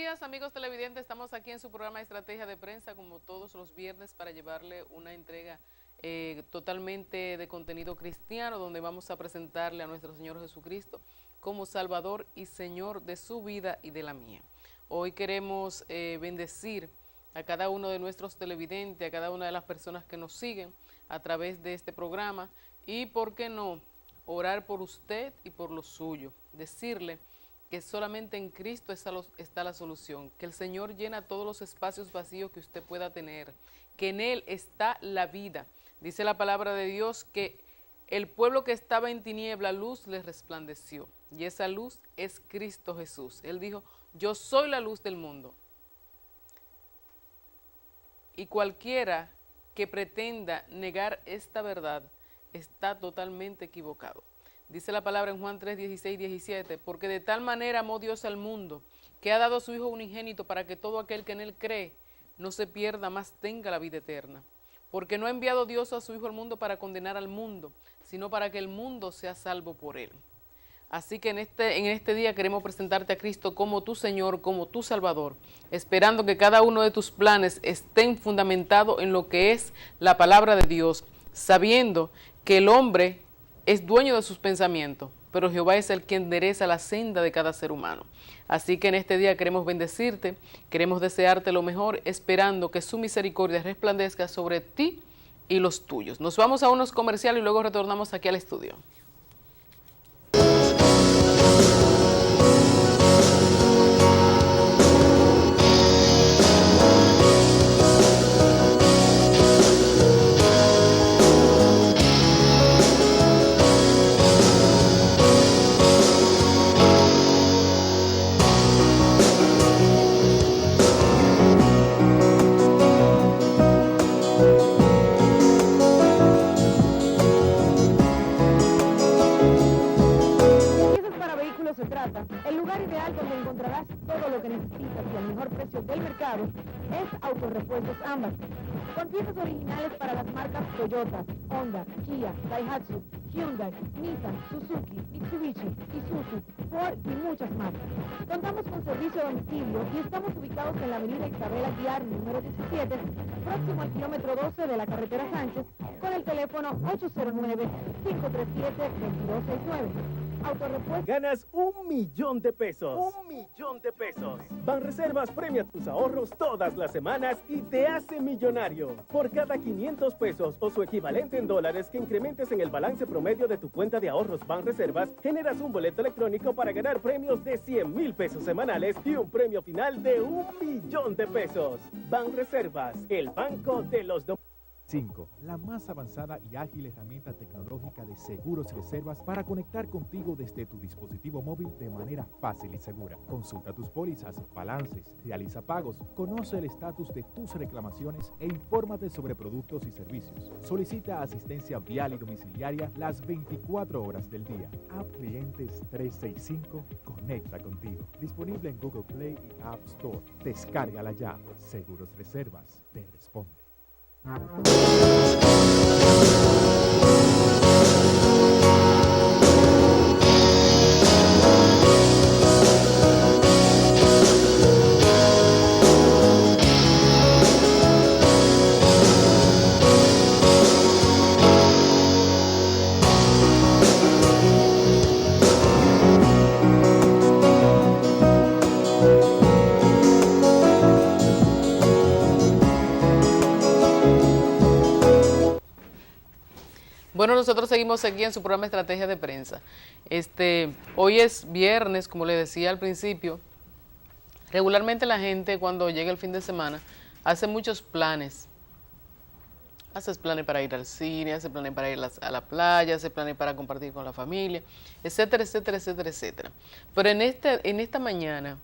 días, amigos televidentes. Estamos aquí en su programa Estrategia de Prensa, como todos los viernes, para llevarle una entrega totalmente de contenido cristiano, donde vamos a presentarle a nuestro Señor Jesucristo como Salvador y Señor de su vida y de la mía. Hoy queremos bendecir a cada uno de nuestros televidentes, a cada una de las personas que nos siguen a través de este programa y, ¿por qué no?, orar por usted y por lo suyo, decirle que solamente en Cristo está la solución, que el Señor llena todos los espacios vacíos que usted pueda tener, que en Él está la vida. Dice la palabra de Dios que el pueblo que estaba en tiniebla, luz les resplandeció, y esa luz es Cristo Jesús. Él dijo, yo soy la luz del mundo. Y cualquiera que pretenda negar esta verdad está totalmente equivocado. Dice la palabra en Juan 3, 16, 17, porque de tal manera amó Dios al mundo, que ha dado a su Hijo unigénito para que todo aquel que en Él cree no se pierda, mas tenga la vida eterna. Porque no ha enviado Dios a su Hijo al mundo para condenar al mundo, sino para que el mundo sea salvo por Él. Así que en este día queremos presentarte a Cristo como tu Señor, como tu Salvador, esperando que cada uno de tus planes estén fundamentados en lo que es la palabra de Dios, sabiendo que el hombre es dueño de sus pensamientos, pero Jehová es el que endereza la senda de cada ser humano. Así que en este día queremos bendecirte, queremos desearte lo mejor, esperando que su misericordia resplandezca sobre ti y los tuyos. Nos vamos a unos comerciales y luego retornamos aquí al estudio. Se trata, el lugar ideal donde encontrarás todo lo que necesitas y al mejor precio del mercado es Autorepuestos Ámbar. Con piezas originales para las marcas Toyota, Honda, Kia, Daihatsu, Hyundai, Nissan, Suzuki, Mitsubishi, Isuzu, Ford y muchas más. Contamos con servicio a domicilio y estamos ubicados en la avenida Isabel Aguiar, número 17, próximo al kilómetro 12 de la carretera Sánchez, con el teléfono 809-537-2269. Ganas $1.000.000. $1.000.000. Banreservas premia tus ahorros todas las semanas y te hace millonario. Por cada 500 pesos o su equivalente en dólares que incrementes en el balance promedio de tu cuenta de ahorros Banreservas, generas un boleto electrónico para ganar premios de 100,000 pesos semanales y un premio final de $1.000.000. Banreservas, el banco de los 5. La más avanzada y ágil herramienta tecnológica de seguros y reservas para conectar contigo desde tu dispositivo móvil de manera fácil y segura. Consulta tus pólizas, balances, realiza pagos, conoce el estatus de tus reclamaciones e infórmate sobre productos y servicios. Solicita asistencia vial y domiciliaria las 24 horas del día. App Clientes 365 conecta contigo. Disponible en Google Play y App Store. Descárgala ya. Seguros Reservas te responde. Bueno, nosotros seguimos aquí en su programa Estrategia de Prensa. Hoy es viernes, como les decía al principio. Regularmente la gente cuando llega el fin de semana hace muchos planes. Haces planes para ir al cine, hace planes para ir a la playa, hace planes para compartir con la familia, etcétera, etcétera, etcétera, etcétera. Pero en esta mañana,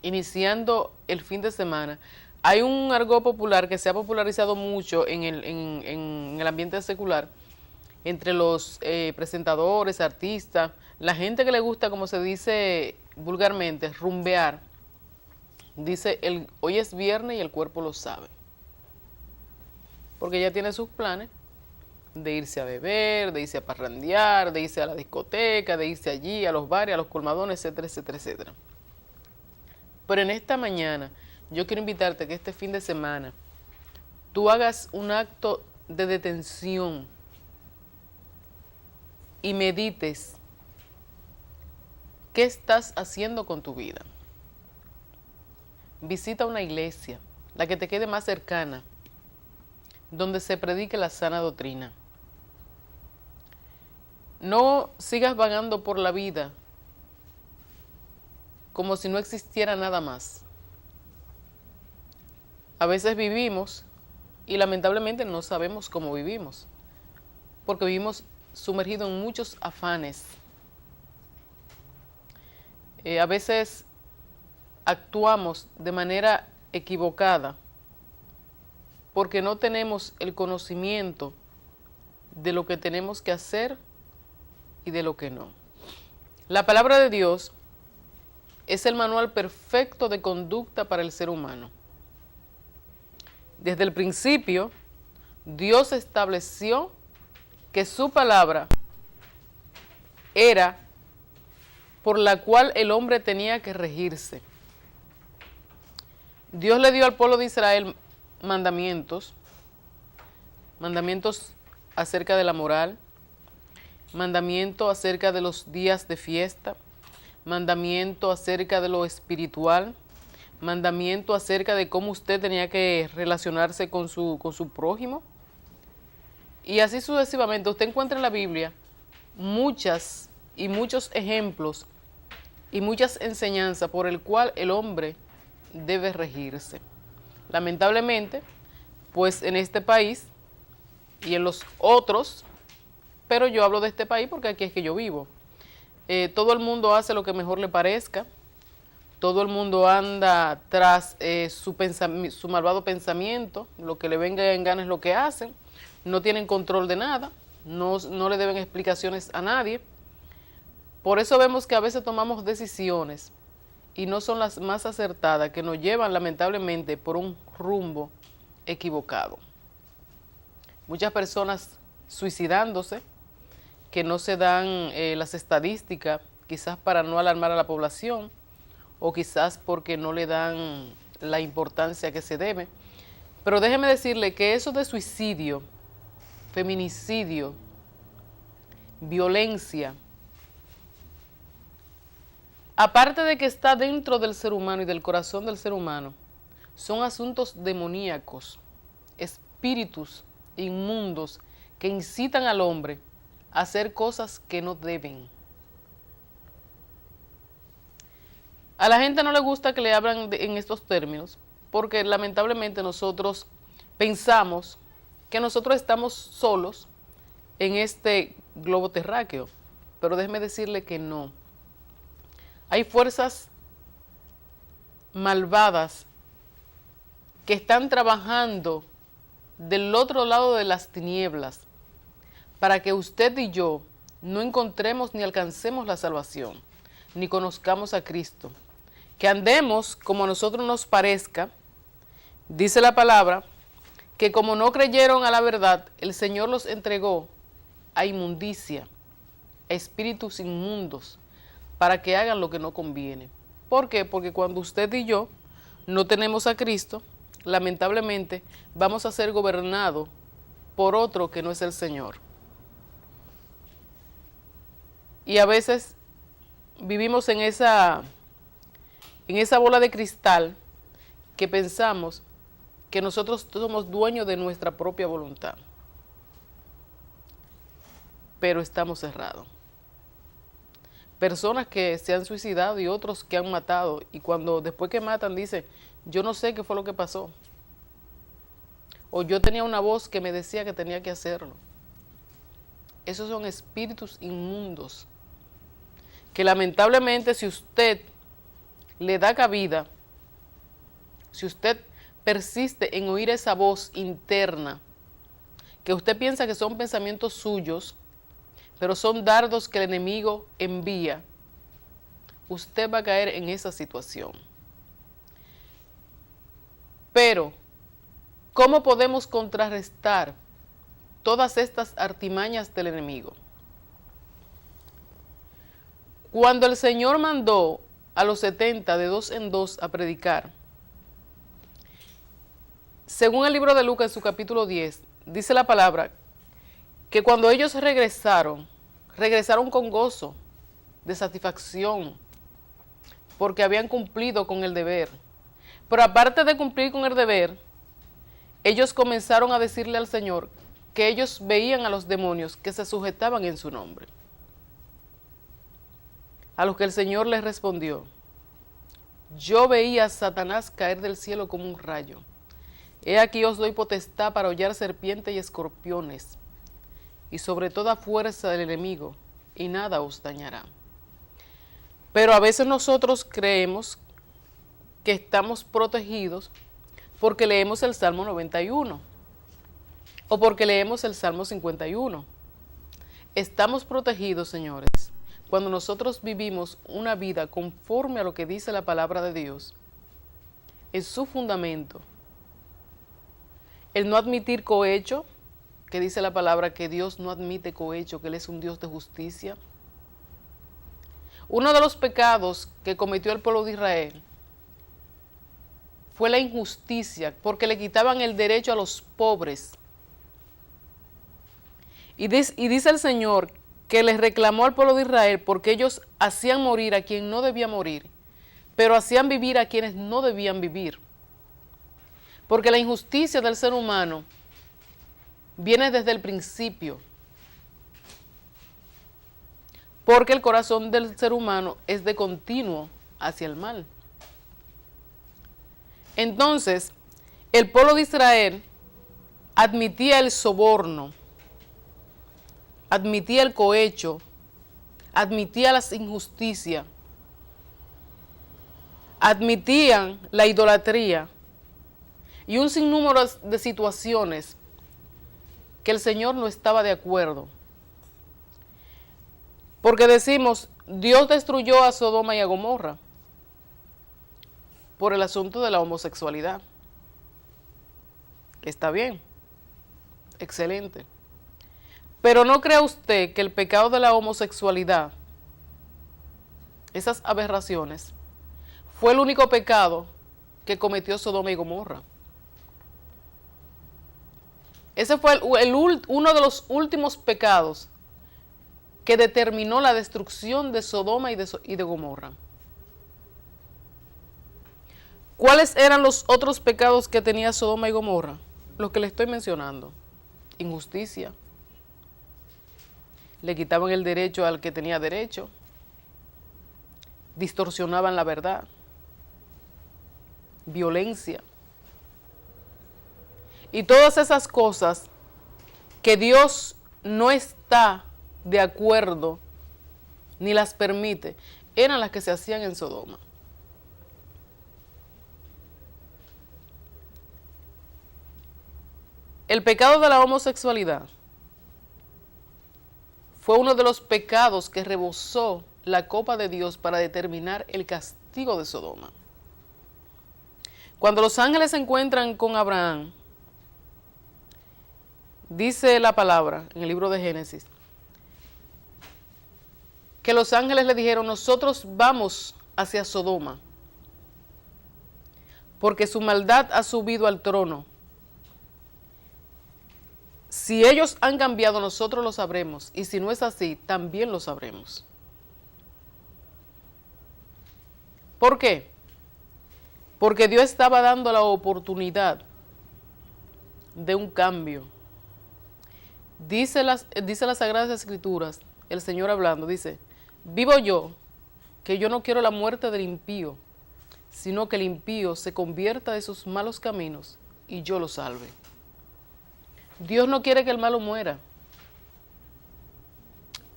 iniciando el fin de semana, hay un argot popular que se ha popularizado mucho en el ambiente secular, entre los presentadores, artistas, la gente que le gusta, como se dice vulgarmente, rumbear. Dice, hoy es viernes y el cuerpo lo sabe. Porque ya tiene sus planes de irse a beber, de irse a parrandear, de irse a la discoteca, de irse allí, a los bares, a los colmadones, etcétera, etcétera, etcétera. Pero en esta mañana yo quiero invitarte a que este fin de semana tú hagas un acto de detención y medites qué estás haciendo con tu vida. Visita una iglesia, la que te quede más cercana, donde se predique la sana doctrina. No sigas vagando por la vida como si no existiera nada más. A veces vivimos y lamentablemente no sabemos cómo vivimos, porque vivimos sumergidos en muchos afanes. A veces actuamos de manera equivocada porque no tenemos el conocimiento de lo que tenemos que hacer y de lo que no. La palabra de Dios es el manual perfecto de conducta para el ser humano. Desde el principio, Dios estableció que su palabra era por la cual el hombre tenía que regirse. Dios le dio al pueblo de Israel mandamientos acerca de la moral, mandamiento acerca de los días de fiesta, mandamiento acerca de lo espiritual, mandamiento acerca de cómo usted tenía que relacionarse con su prójimo. Y así sucesivamente. Usted encuentra en la Biblia muchos ejemplos y muchas enseñanzas por el cual el hombre debe regirse. Lamentablemente, pues en este país y en los otros, pero yo hablo de este país porque aquí es que yo vivo, todo el mundo hace lo que mejor le parezca, todo el mundo anda tras su malvado pensamiento, lo que le venga en gana es lo que hacen, no tienen control de nada, no le deben explicaciones a nadie. Por eso vemos que a veces tomamos decisiones y no son las más acertadas, que nos llevan lamentablemente por un rumbo equivocado. Muchas personas suicidándose, que no se dan las estadísticas, quizás para no alarmar a la población, o quizás porque no le dan la importancia que se debe. Pero déjeme decirle que eso de suicidio, feminicidio, violencia, aparte de que está dentro del ser humano y del corazón del ser humano, son asuntos demoníacos, espíritus inmundos que incitan al hombre a hacer cosas que no deben. A la gente no le gusta que le hablen en estos términos, porque lamentablemente nosotros pensamos que nosotros estamos solos en este globo terráqueo, pero déjeme decirle que no. Hay fuerzas malvadas que están trabajando del otro lado de las tinieblas para que usted y yo no encontremos ni alcancemos la salvación, ni conozcamos a Cristo. Que andemos como a nosotros nos parezca. Dice la palabra que como no creyeron a la verdad, el Señor los entregó a inmundicia, a espíritus inmundos, para que hagan lo que no conviene. ¿Por qué? Porque cuando usted y yo no tenemos a Cristo, lamentablemente vamos a ser gobernados por otro que no es el Señor. Y a veces vivimos en esa bola de cristal que pensamos que nosotros somos dueños de nuestra propia voluntad. Pero estamos cerrados. Personas que se han suicidado y otros que han matado, y cuando después que matan dicen, yo no sé qué fue lo que pasó, o yo tenía una voz que me decía que tenía que hacerlo. Esos son espíritus inmundos que lamentablemente si usted le da cabida, si usted persiste en oír esa voz interna, que usted piensa que son pensamientos suyos, pero son dardos que el enemigo envía, usted va a caer en esa situación. Pero, ¿cómo podemos contrarrestar todas estas artimañas del enemigo? Cuando el Señor mandó a los 70 de 2 en 2 a predicar. Según el libro de Lucas, en su capítulo 10, dice la palabra que cuando ellos regresaron con gozo, de satisfacción, porque habían cumplido con el deber. Pero aparte de cumplir con el deber, ellos comenzaron a decirle al Señor que ellos veían a los demonios que se sujetaban en su nombre. A lo que el Señor les respondió: yo veía a Satanás caer del cielo como un rayo. He aquí os doy potestad para hollar serpientes y escorpiones, y sobre toda fuerza del enemigo, y nada os dañará. Pero a veces nosotros creemos que estamos protegidos porque leemos el Salmo 91 o porque leemos el Salmo 51. Estamos protegidos, señores, cuando nosotros vivimos una vida conforme a lo que dice la palabra de Dios, en su fundamento. El no admitir cohecho, que dice la palabra que Dios no admite cohecho, que Él es un Dios de justicia. Uno de los pecados que cometió el pueblo de Israel fue la injusticia, porque le quitaban el derecho a los pobres. Y dice el Señor que les reclamó al pueblo de Israel porque ellos hacían morir a quien no debía morir, pero hacían vivir a quienes no debían vivir. Porque la injusticia del ser humano viene desde el principio. Porque el corazón del ser humano es de continuo hacia el mal. Entonces, el pueblo de Israel admitía el soborno, admitía el cohecho, admitía las injusticias, admitían la idolatría y un sinnúmero de situaciones que el Señor no estaba de acuerdo. Porque decimos, Dios destruyó a Sodoma y a Gomorra por el asunto de la homosexualidad. Está bien, excelente. Pero no crea usted que el pecado de la homosexualidad, esas aberraciones, fue el único pecado que cometió Sodoma y Gomorra. Ese fue uno de los últimos pecados que determinó la destrucción de Sodoma y de Gomorra. ¿Cuáles eran los otros pecados que tenía Sodoma y Gomorra? Los que le estoy mencionando. Injusticia. Le quitaban el derecho al que tenía derecho. Distorsionaban la verdad. Violencia. Y todas esas cosas que Dios no está de acuerdo ni las permite, eran las que se hacían en Sodoma. El pecado de la homosexualidad fue uno de los pecados que rebosó la copa de Dios para determinar el castigo de Sodoma. Cuando los ángeles se encuentran con Abraham, dice la palabra en el libro de Génesis, que los ángeles le dijeron: nosotros vamos hacia Sodoma, porque su maldad ha subido al trono. Si ellos han cambiado, nosotros lo sabremos, y si no es así, también lo sabremos. ¿Por qué? Porque Dios estaba dando la oportunidad de un cambio. Dice las Sagradas Escrituras, el Señor hablando, dice: vivo yo, que yo no quiero la muerte del impío, sino que el impío se convierta de sus malos caminos y yo lo salve. Dios no quiere que el malo muera.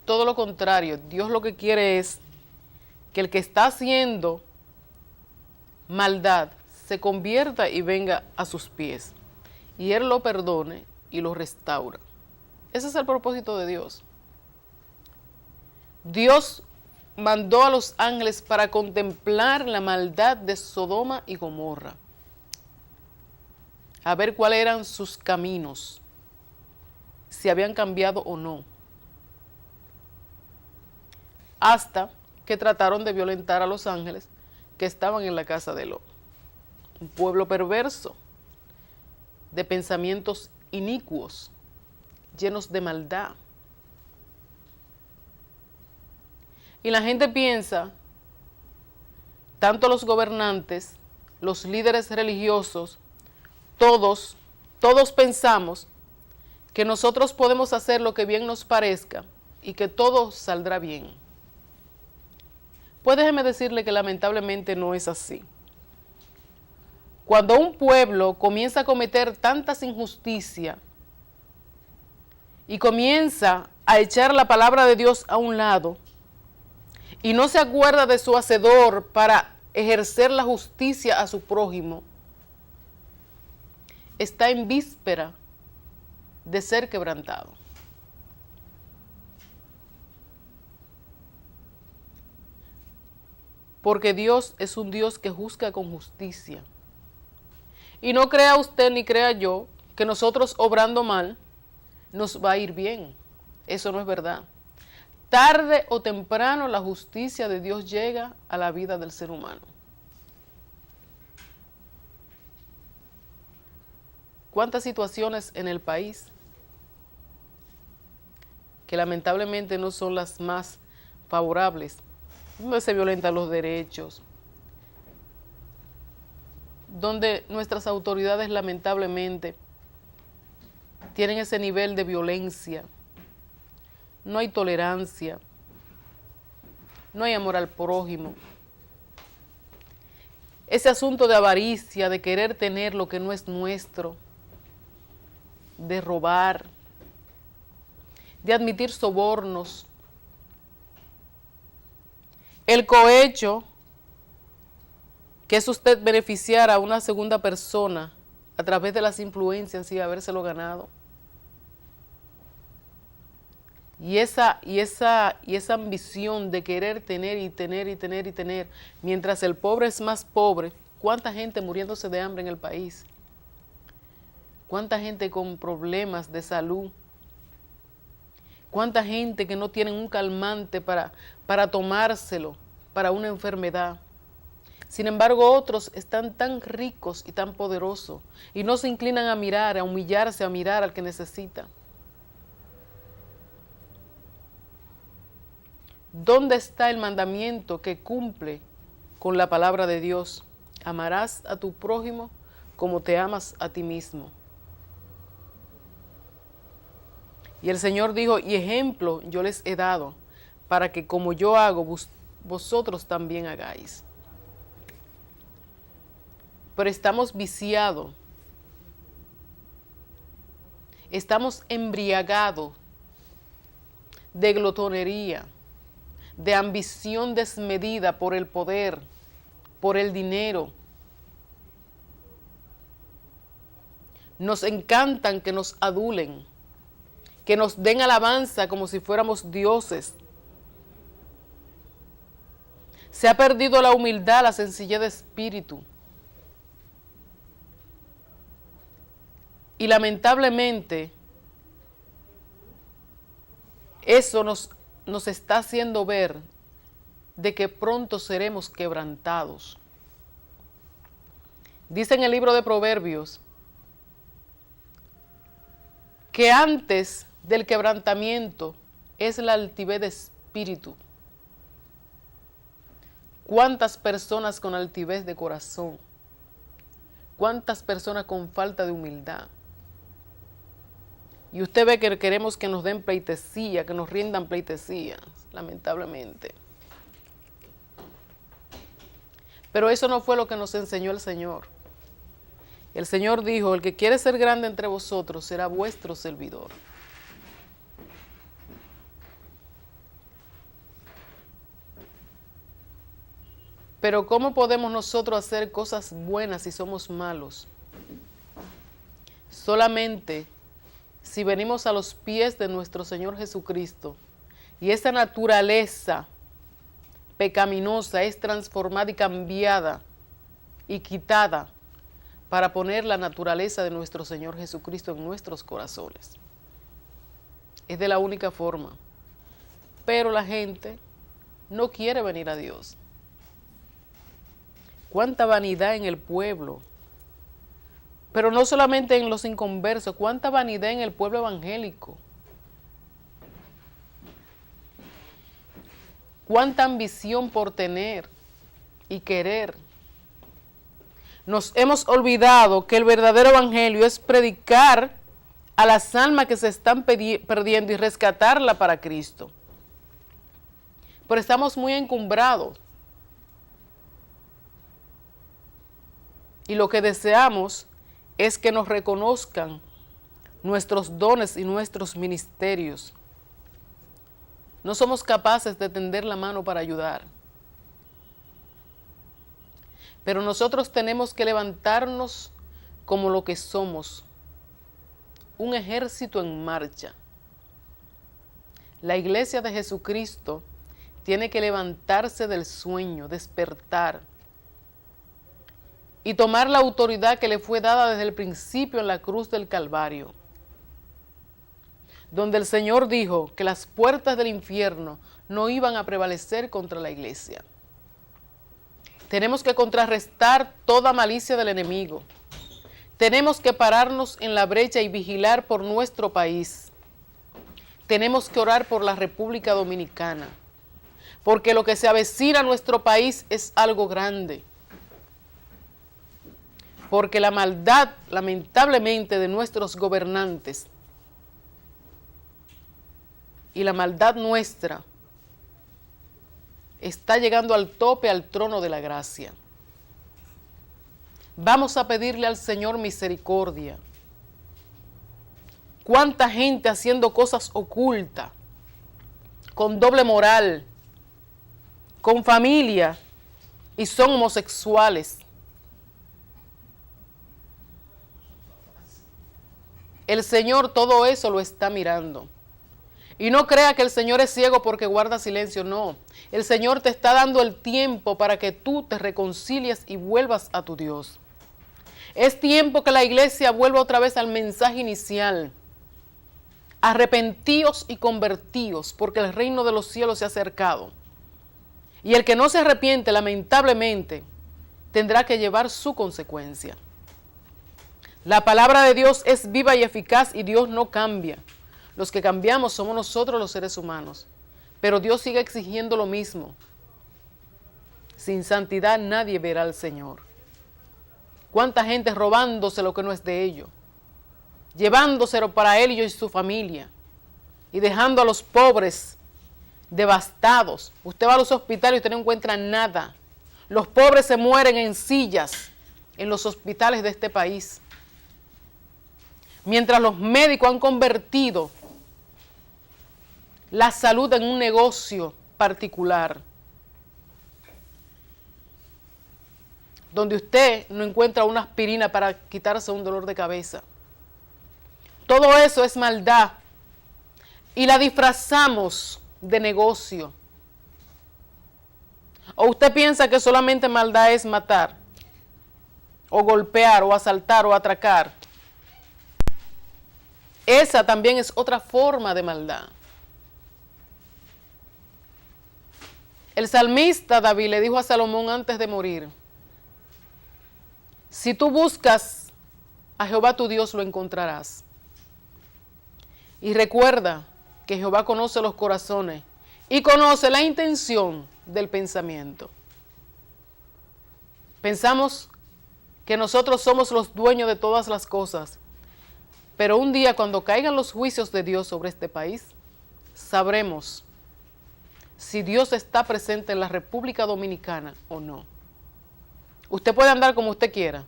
Todo lo contrario, Dios lo que quiere es que el que está haciendo maldad se convierta y venga a sus pies, y Él lo perdone y lo restaura. Ese es el propósito de Dios. Dios mandó a los ángeles para contemplar la maldad de Sodoma y Gomorra, a ver cuáles eran sus caminos, si habían cambiado o no. Hasta que trataron de violentar a los ángeles que estaban en la casa de Lot. Un pueblo perverso, de pensamientos inicuos, llenos de maldad. Y la gente piensa, tanto los gobernantes, los líderes religiosos, todos pensamos que nosotros podemos hacer lo que bien nos parezca y que todo saldrá bien. Pues déjeme decirle que lamentablemente no es así. Cuando un pueblo comienza a cometer tantas injusticias y comienza a echar la palabra de Dios a un lado y no se acuerda de su hacedor para ejercer la justicia a su prójimo, está en víspera de ser quebrantado. Porque Dios es un Dios que juzga con justicia. Y no crea usted ni crea yo que nosotros obrando mal nos va a ir bien. Eso no es verdad. Tarde o temprano la justicia de Dios llega a la vida del ser humano. ¿Cuántas situaciones en el país que lamentablemente no son las más favorables, donde se violentan los derechos, donde nuestras autoridades lamentablemente tienen ese nivel de violencia, no hay tolerancia, no hay amor al prójimo, ese asunto de avaricia, de querer tener lo que no es nuestro, de robar, de admitir sobornos, el cohecho, que es usted beneficiar a una segunda persona a través de las influencias y habérselo ganado. Y esa ambición de querer tener y tener y tener y tener, mientras el pobre es más pobre. ¿Cuánta gente muriéndose de hambre en el país? ¿Cuánta gente con problemas de salud? ¿Cuánta gente que no tiene un calmante para tomárselo para una enfermedad? Sin embargo, otros están tan ricos y tan poderosos y no se inclinan a mirar, a humillarse, a mirar al que necesita. ¿Dónde está el mandamiento que cumple con la palabra de Dios? Amarás a tu prójimo como te amas a ti mismo. Y el Señor dijo, y ejemplo yo les he dado, para que como yo hago, vosotros también hagáis. Pero estamos viciados, estamos embriagados de glotonería, de ambición desmedida por el poder, por el dinero. Nos encantan que nos adulen, que nos den alabanza como si fuéramos dioses. Se ha perdido la humildad, la sencillez de espíritu. Y lamentablemente, eso nos está haciendo ver de que pronto seremos quebrantados. Dice en el libro de Proverbios que antes del quebrantamiento es la altivez de espíritu. ¿Cuántas personas con altivez de corazón? ¿Cuántas personas con falta de humildad? Y usted ve que queremos que nos den pleitesía, que nos rindan pleitesía, lamentablemente. Pero eso no fue lo que nos enseñó el Señor. El Señor dijo, el que quiere ser grande entre vosotros será vuestro servidor. Pero ¿cómo podemos nosotros hacer cosas buenas si somos malos? Solamente si venimos a los pies de nuestro Señor Jesucristo y esa naturaleza pecaminosa es transformada y cambiada y quitada para poner la naturaleza de nuestro Señor Jesucristo en nuestros corazones. Es de la única forma. Pero la gente no quiere venir a Dios. Cuánta vanidad en el pueblo. Pero no solamente en los inconversos, cuánta vanidad en el pueblo evangélico. Cuánta ambición por tener y querer. Nos hemos olvidado que el verdadero evangelio es predicar a las almas que se están perdiendo y rescatarla para Cristo. Pero estamos muy encumbrados. Y lo que deseamos es que nos reconozcan nuestros dones y nuestros ministerios. No somos capaces de tender la mano para ayudar. Pero nosotros tenemos que levantarnos como lo que somos, un ejército en marcha. La iglesia de Jesucristo tiene que levantarse del sueño, despertar y tomar la autoridad que le fue dada desde el principio en la cruz del Calvario, donde el Señor dijo que las puertas del infierno no iban a prevalecer contra la iglesia. Tenemos que contrarrestar toda malicia del enemigo. Tenemos que pararnos en la brecha y vigilar por nuestro país. Tenemos que orar por la República Dominicana, porque lo que se avecina a nuestro país es algo grande. Porque la maldad, lamentablemente, de nuestros gobernantes y la maldad nuestra está llegando al tope, al trono de la gracia. Vamos a pedirle al Señor misericordia. Cuánta gente haciendo cosas ocultas, con doble moral, con familia, y son homosexuales. El Señor todo eso lo está mirando. Y no crea que el Señor es ciego porque guarda silencio, no. El Señor te está dando el tiempo para que tú te reconcilies y vuelvas a tu Dios. Es tiempo que la iglesia vuelva otra vez al mensaje inicial. Arrepentíos y convertíos, porque el reino de los cielos se ha acercado. Y el que no se arrepiente, lamentablemente, tendrá que llevar su consecuencia. La palabra de Dios es viva y eficaz y Dios no cambia. Los que cambiamos somos nosotros los seres humanos. Pero Dios sigue exigiendo lo mismo. Sin santidad nadie verá al Señor. ¿Cuánta gente robándose lo que no es de ellos? Llevándoselo para él y su familia. Y dejando a los pobres devastados. Usted va a los hospitales y usted no encuentra nada. Los pobres se mueren en sillas en los hospitales de este país. Mientras los médicos han convertido la salud en un negocio particular, donde usted no encuentra una aspirina para quitarse un dolor de cabeza. Todo eso es maldad y la disfrazamos de negocio. ¿O usted piensa que solamente maldad es matar, o golpear, o asaltar, o atracar? Esa también es otra forma de maldad. El salmista David le dijo a Salomón antes de morir: si tú buscas a Jehová tu Dios, lo encontrarás. Y recuerda que Jehová conoce los corazones y conoce la intención del pensamiento. Pensamos que nosotros somos los dueños de todas las cosas, pero un día cuando caigan los juicios de Dios sobre este país, sabremos si Dios está presente en la República Dominicana o no. Usted puede andar como usted quiera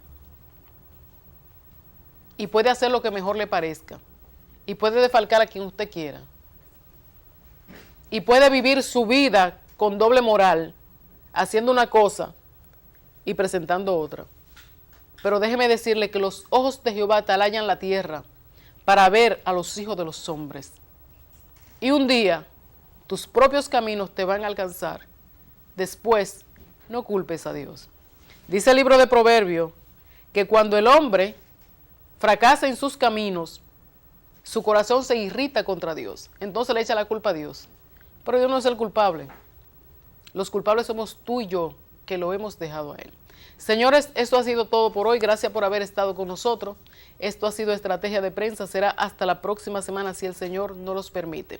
y puede hacer lo que mejor le parezca y puede defalcar a quien usted quiera y puede vivir su vida con doble moral, haciendo una cosa y presentando otra. Pero déjeme decirle que los ojos de Jehová atalayan la tierra para ver a los hijos de los hombres. Y un día tus propios caminos te van a alcanzar. Después, no culpes a Dios. Dice el libro de Proverbios que cuando el hombre fracasa en sus caminos, su corazón se irrita contra Dios. Entonces le echa la culpa a Dios. Pero Dios no es el culpable. Los culpables somos tú y yo, que lo hemos dejado a Él. Señores, esto ha sido todo por hoy. Gracias por haber estado con nosotros. Esto ha sido Estrategia de Prensa. Será hasta la próxima semana, si el Señor nos los permite.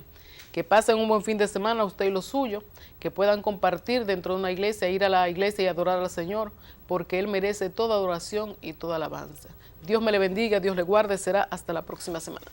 Que pasen un buen fin de semana, usted y lo suyo. Que puedan compartir dentro de una iglesia, ir a la iglesia y adorar al Señor, porque Él merece toda adoración y toda alabanza. Dios me le bendiga, Dios le guarde. Será hasta la próxima semana.